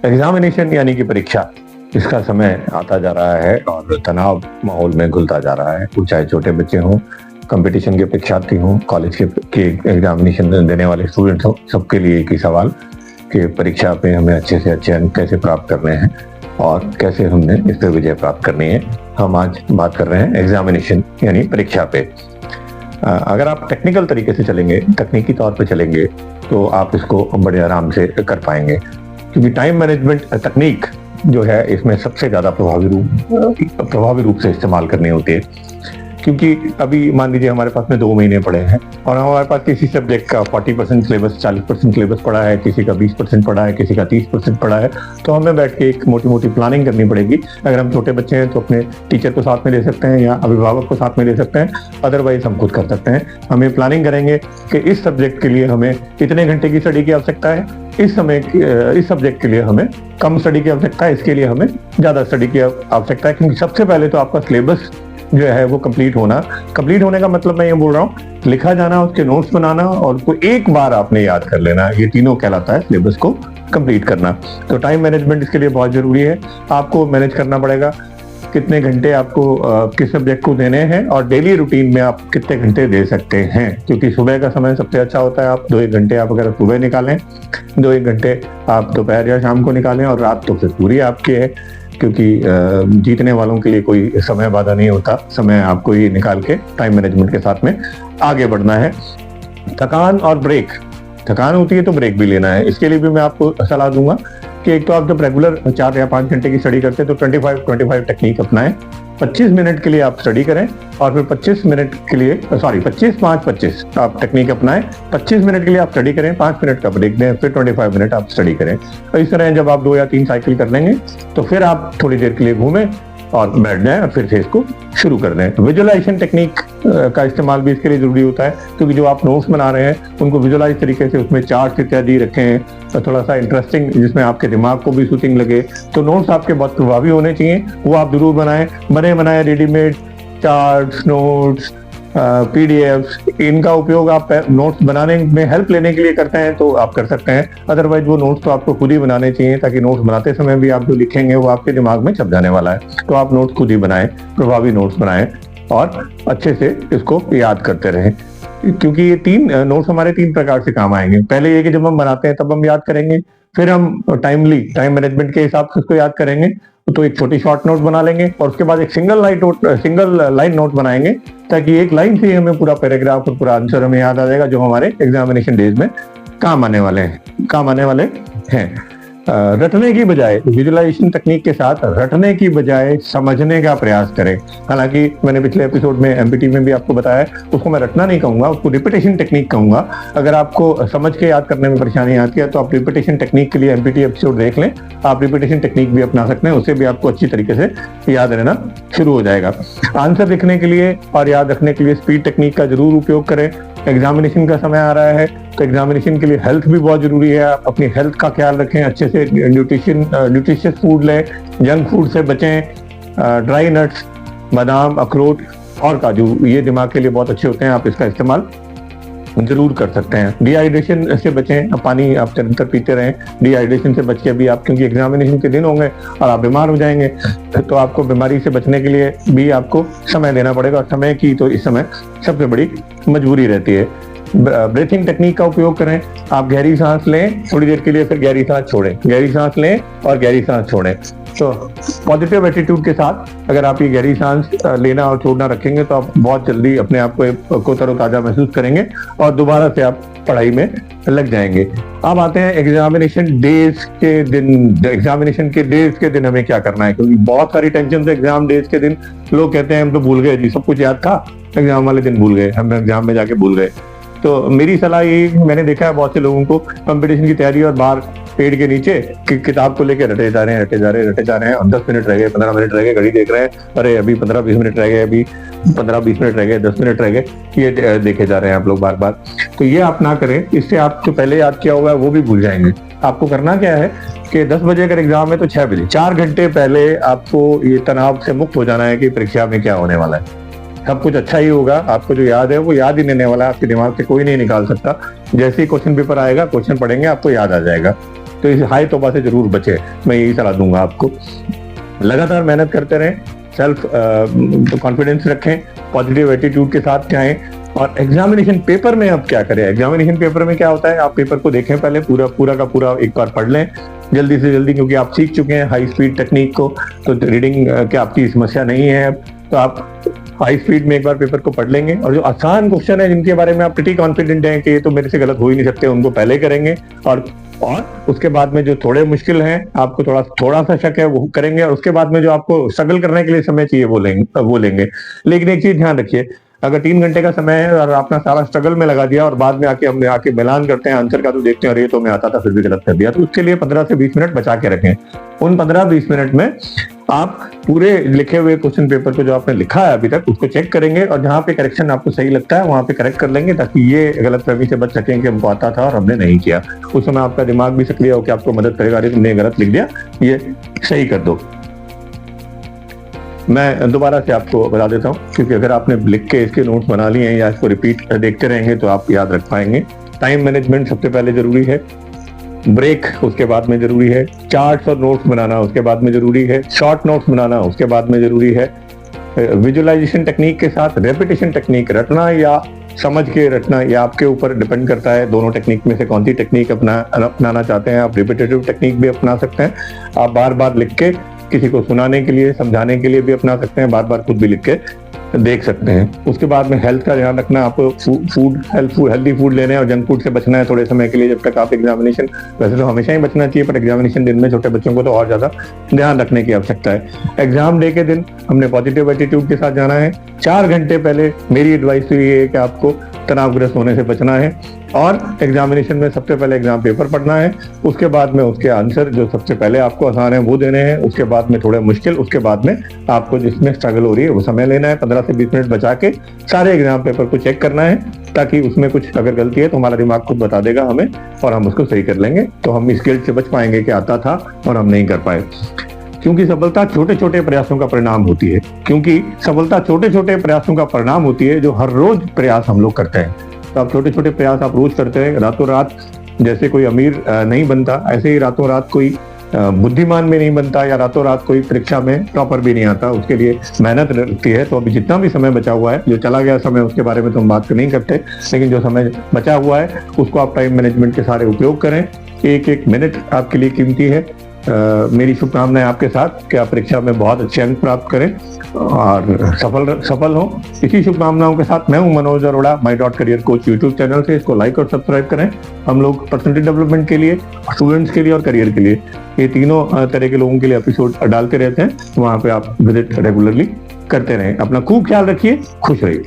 Examination यानी कि परीक्षा, इसका समय आता जा रहा है और तनाव माहौल में घुलता जा रहा है। वो चाहे छोटे बच्चे हों, कंपटीशन के परीक्षार्थी हों, कॉलेज के एग्जामिनेशन देने वाले स्टूडेंट्स हों, सबके लिए एक ही सवाल कि परीक्षा पे हमें अच्छे से अच्छे अंक कैसे प्राप्त करने हैं और कैसे हमने इस पर विजय प्राप्त करनी है। हम आज बात कर रहे हैं एग्जामिनेशन यानी परीक्षा पे। अगर आप टेक्निकल तरीके से चलेंगे, तकनीकी तौर पे चलेंगे, तो आप इसको बड़े आराम से कर पाएंगे, क्योंकि टाइम मैनेजमेंट तकनीक जो है इसमें सबसे ज़्यादा प्रभावी रूप से इस्तेमाल करनी होती है। क्योंकि अभी मान लीजिए हमारे पास में 2 महीने पड़े हैं और हमारे पास किसी सब्जेक्ट का 40% सिलेबस, 40% सिलेबस पड़ा है, किसी का 20% पड़ा है, किसी का 30% पड़ा है, तो हमें बैठ के एक मोटी मोटी प्लानिंग करनी पड़ेगी। अगर हम छोटे बच्चे हैं तो अपने टीचर को साथ में ले सकते हैं या अभिभावक को साथ में ले सकते हैं, अदरवाइज हम खुद कर सकते हैं। हमें प्लानिंग करेंगे कि इस सब्जेक्ट के लिए हमें इतने घंटे की स्टडी की आवश्यकता है, इस सब्जेक्ट के लिए हमें कम स्टडी की आवश्यकता है, इसके लिए हमें ज़्यादा स्टडी की आवश्यकता है। क्योंकि सबसे पहले तो आपका सिलेबस जो है वो कंप्लीट होने का मतलब मैं ये बोल रहा हूँ, लिखा जाना, उसके नोट्स बनाना और उसको एक बार आपने याद कर लेना, ये तीनों कहलाता है सिलेबस को कंप्लीट करना। तो टाइम मैनेजमेंट इसके लिए बहुत जरूरी है। आपको मैनेज करना पड़ेगा कितने घंटे आपको किस सब्जेक्ट को देने हैं और डेली रूटीन में आप कितने घंटे दे सकते हैं। क्योंकि सुबह का समय सबसे अच्छा होता है। आप 2-1 घंटे आप अगर सुबह निकालें, 2-1 घंटे आप दोपहर या शाम को निकालें और रात तो फिर पूरी आपकी है। क्योंकि जीतने वालों के लिए कोई समय बाधा नहीं होता, समय आपको ही निकाल के टाइम मैनेजमेंट के साथ में आगे बढ़ना है। थकान और ब्रेक, थकान होती है तो ब्रेक भी लेना है। इसके लिए भी मैं आपको सलाह दूंगा कि एक तो आप जब रेगुलर 4 या 5 घंटे की स्टडी करते हैं तो 25-25 टेक्निक अपनाएं। 25 मिनट के लिए आप स्टडी करें और फिर 25 मिनट के लिए 25-5-25 आप टेक्निक अपनाएं। 25 मिनट के लिए आप स्टडी करें, 5 मिनट का ब्रेक दें, फिर 25 मिनट आप स्टडी करें। और इस तरह जब आप 2 या 3 साइकिल कर लेंगे तो फिर आप थोड़ी देर के लिए घूमें और बैठ जाएं और फिर से इसको शुरू कर दें। विजुअलाइजेशन टेक्निक का इस्तेमाल भी इसके लिए जरूरी होता है, क्योंकि जो आप नोट्स बना रहे हैं उनको विजुअलाइज तरीके से उसमें चार्ट इत्यादि रखें, तो थोड़ा सा इंटरेस्टिंग, जिसमें आपके दिमाग को भी सूथिंग लगे। तो नोट्स आपके बहुत प्रभावी होने चाहिए, वो आप जरूर बनाएं। बनाए रेडीमेड चार्ट्स, नोट्स, पीडीएफ, इनका उपयोग आप नोट्स बनाने में हेल्प लेने के लिए करते हैं तो आप कर सकते हैं। अदरवाइज वो नोट्स तो आपको खुद ही बनाने चाहिए, ताकि नोट्स बनाते समय भी आप जो लिखेंगे वो आपके दिमाग में छप जाने वाला है। तो आप नोट्स खुद ही बनाएं, प्रभावी नोट्स बनाएं और अच्छे से इसको याद करते रहें। क्योंकि ये 3 नोट्स हमारे 3 प्रकार से काम आएंगे। पहले ये कि जब हम बनाते हैं तब हम याद करेंगे, फिर हम टाइम मैनेजमेंट के हिसाब से उसको याद करेंगे, तो एक छोटी शॉर्ट नोट बना लेंगे और उसके बाद एक सिंगल लाइन नोट बनाएंगे, ताकि एक लाइन से ही हमें पूरा पैराग्राफ और पूरा आंसर हमें याद आ जाएगा, जो हमारे एग्जामिनेशन डेज में काम आने वाले हैं। रटने की बजाय, विजुअलाइजेशन तकनीक के साथ रटने की बजाय समझने का प्रयास करें। हालांकि मैंने पिछले एपिसोड में एमपीटी में भी आपको बताया, उसको मैं रटना नहीं कहूंगा, उसको रिपीटेशन टेक्निक कहूंगा। अगर आपको समझ के याद करने में परेशानी आती है तो आप रिपीटेशन टेक्निक के लिए एमपीटी एपिसोड देख लें। आप रिपीटेशन टेक्निक भी अपना सकते हैं, उससे भी आपको अच्छी तरीके से याद रहना शुरू हो जाएगा। आंसर लिखने के लिए और याद रखने के लिए स्पीड टेक्निक का जरूर उपयोग करें। एग्जामिनेशन का समय आ रहा है तो एग्जामिनेशन के लिए हेल्थ भी बहुत जरूरी है। आप अपनी हेल्थ का ख्याल रखें, अच्छे से न्यूट्रिशियस फूड लें, जंक फूड से बचें। ड्राई नट्स, बादाम, अखरोट और काजू, ये दिमाग के लिए बहुत अच्छे होते हैं, आप इसका इस्तेमाल जरूर कर सकते हैं। डिहाइड्रेशन से बचें, पानी आप निरंतर पीते रहें। डिहाइड्रेशन से बच के भी आप, क्योंकि एग्जामिनेशन के दिन होंगे और आप बीमार हो जाएंगे, तो आपको बीमारी से बचने के लिए भी आपको समय देना पड़ेगा। समय की तो इस समय सबसे बड़ी मजबूरी रहती है। ब्रीथिंग टेक्निक का उपयोग करें। आप गहरी सांस लें थोड़ी देर के लिए, फिर गहरी सांस छोड़ें, गहरी सांस लें और गहरी सांस छोड़ें। तो पॉजिटिव एटीट्यूड के साथ अगर आप ये गहरी सांस लेना और छोड़ना रखेंगे तो आप बहुत जल्दी अपने आप को तरोताजा महसूस करेंगे और दोबारा से आप पढ़ाई में लग जाएंगे। अब आते हैं एग्जामिनेशन डेज के दिन। एग्जामिनेशन के डेज के दिन हमें क्या करना है, क्योंकि बहुत सारी टेंशन है एग्जाम डेज के दिन। लोग कहते हैं हम तो भूल गए जी, सब कुछ याद था, एग्जाम वाले दिन भूल गए, हम एग्जाम में जाके भूल गए। तो मेरी सलाह ये, मैंने देखा है बहुत से लोगों को कंपटीशन की तैयारी और बाहर पेड़ के नीचे किताब को लेकर रटे जा रहे हैं और 10 मिनट रह गए, 15 मिनट रह गए, घड़ी देख रहे हैं, अरे अभी 15-20 मिनट रह गए, अभी 15-20 मिनट रह गए, 10 मिनट रह गए, ये देखे जा रहे हैं आप लोग बार बार। तो ये आप ना करें, इससे आप जो पहले याद किया होगा वो भी भूल जाएंगे। आपको करना क्या है कि 10 बजे अगर एग्जाम है तो 6 बजे, 4 घंटे पहले आपको ये तनाव से मुक्त हो जाना है कि परीक्षा में क्या होने वाला है। सब कुछ अच्छा ही होगा, आपको जो याद है वो याद ही रहने वाला है, आपके दिमाग से कोई नहीं निकाल सकता। जैसे ही क्वेश्चन पेपर आएगा, क्वेश्चन पढ़ेंगे, आपको याद आ जाएगा। तो इस हाई तौबा से जरूर बचे, मैं यही सलाह दूंगा आपको। लगातार मेहनत करते रहें, सेल्फ कॉन्फिडेंस रखें, पॉजिटिव एटीट्यूड के साथ जाएं। और एग्जामिनेशन पेपर में अब क्या करें, एग्जामिनेशन पेपर में क्या होता है, आप पेपर को देखें पहले, पूरा का पूरा एक बार पढ़ लें जल्दी से जल्दी, क्योंकि आप सीख चुके हैं हाई स्पीड टेक्निक को, तो रीडिंग की आपकी समस्या नहीं है। तो आप हाई स्पीड में एक बार पेपर को पढ़ लेंगे, और जो आसान क्वेश्चन है जिनके बारे में आप प्रीटी कॉन्फिडेंट हैं कि ये तो मेरे से गलत हो ही नहीं सकते, उनको पहले करेंगे। और उसके बाद में जो थोड़े मुश्किल हैं, आपको थोड़ा सा शक है, वो करेंगे। और उसके बाद में जो आपको स्ट्रगल करने के लिए समय चाहिए वो लेंगे। लेकिन एक चीज ध्यान रखिए, अगर 3 घंटे का समय है और आपने सारा स्ट्रगल में लगा दिया और बाद में हमने आके मिलान करते हैं आंसर का, तो देखते हैं अरे ये तो मैं आता था फिर भी गलत कर दिया, तो उसके लिए 15 से 20 मिनट बचा के रखें। उन 15-20 मिनट में आप पूरे लिखे हुए क्वेश्चन पेपर को जो आपने लिखा है अभी तक, उसको चेक करेंगे, और जहां पे करेक्शन आपको सही लगता है वहां पे करेक्ट कर लेंगे, ताकि ये गलतफहमी से बच सकें कि हमको आता था और हमने नहीं किया। उस समय आपका दिमाग भी सक्रिय होकर आपको मदद करेगा, अरे तुमने गलत लिख दिया, ये सही कर दो। मैं दोबारा से आपको बता देता हूँ, क्योंकि अगर आपने लिख के इसके नोट्स बना लिए हैं या इसको रिपीट देखते रहेंगे तो आप याद रख पाएंगे। टाइम मैनेजमेंट सबसे पहले जरूरी है, ब्रेक उसके बाद में जरूरी है, चार्ट्स और नोट्स बनाना उसके बाद में जरूरी है, शॉर्ट नोट्स बनाना उसके बाद में जरूरी है, विजुअलाइजेशन टेक्निक के साथ रेपिटेशन टेक्निक, रटना या समझ के रटना, ये आपके ऊपर डिपेंड करता है दोनों टेक्निक में से कौन सी टेक्निक अपनाना चाहते हैं। आप रिपीटेटिव टेक्निक भी अपना सकते हैं, आप बार बार लिख के किसी को सुनाने के लिए, समझाने के लिए भी अपना सकते हैं, बार बार खुद भी लिख के देख सकते हैं। उसके बाद में हेल्थ का ध्यान रखना, आपको हेल्दी फूड लेने और जंक फूड से बचना है थोड़े समय के लिए, जब तक आप एग्जामिनेशन, वैसे तो हमेशा ही बचना चाहिए, पर एग्जामिनेशन दिन में छोटे बच्चों को तो और ज्यादा ध्यान रखने की आवश्यकता है। एग्जाम डे के दिन हमने पॉजिटिव एटीट्यूड के साथ जाना है। 4 घंटे पहले मेरी एडवाइस तो ये है कि आपको तनावग्रस्त होने से बचना है, और एग्जामिनेशन में सबसे पहले एग्जाम पेपर पढ़ना है, उसके बाद में उसके आंसर जो सबसे पहले आपको आसान है वो देने हैं, उसके बाद में थोड़े मुश्किल, उसके बाद में आपको जिसमें स्ट्रगल हो रही है वो समय लेना है। 15 से 20 मिनट बचा के सारे एग्जाम पेपर को चेक करना है, ताकि उसमें कुछ अगर गलती है तो हमारा दिमाग खुद बता देगा हमें, और हम उसको सही कर लेंगे। तो हम इस गिल्ट से बच पाएंगे कि आता था और हम नहीं कर पाए। क्योंकि सफलता छोटे छोटे प्रयासों का परिणाम होती है, जो हर रोज प्रयास हम लोग करते हैं। तो आप छोटे छोटे प्रयास आप रोज करते हैं, रातों रात जैसे कोई अमीर नहीं बनता, ऐसे ही रातों रात कोई बुद्धिमान भी नहीं बनता, या रातों रात कोई परीक्षा में टॉपर भी नहीं आता। उसके लिए मेहनत लगती है। तो अभी जितना भी समय बचा हुआ है, जो चला गया समय उसके बारे में तो हम बात नहीं करते, लेकिन जो समय बचा हुआ है उसको आप टाइम मैनेजमेंट के सारे उपयोग करें। एक एक मिनट आपके लिए कीमती है। मेरी शुभकामनाएं आपके साथ कि आप परीक्षा में बहुत अच्छे अंक प्राप्त करें और सफल हो। इसी शुभकामनाओं के साथ मैं हूं मनोज अरोड़ा, माई dot career coach YouTube channel से। इसको लाइक और सब्सक्राइब करें। हम लोग पर्सनैलिटी डेवलपमेंट के लिए, स्टूडेंट्स के लिए और करियर के लिए, ये तीनों तरह के लोगों के लिए एपिसोड डालते रहते हैं। वहां पे आप विजिट रेगुलरली करते रहें। अपना खूब ख्याल रखिए, खुश रहिए।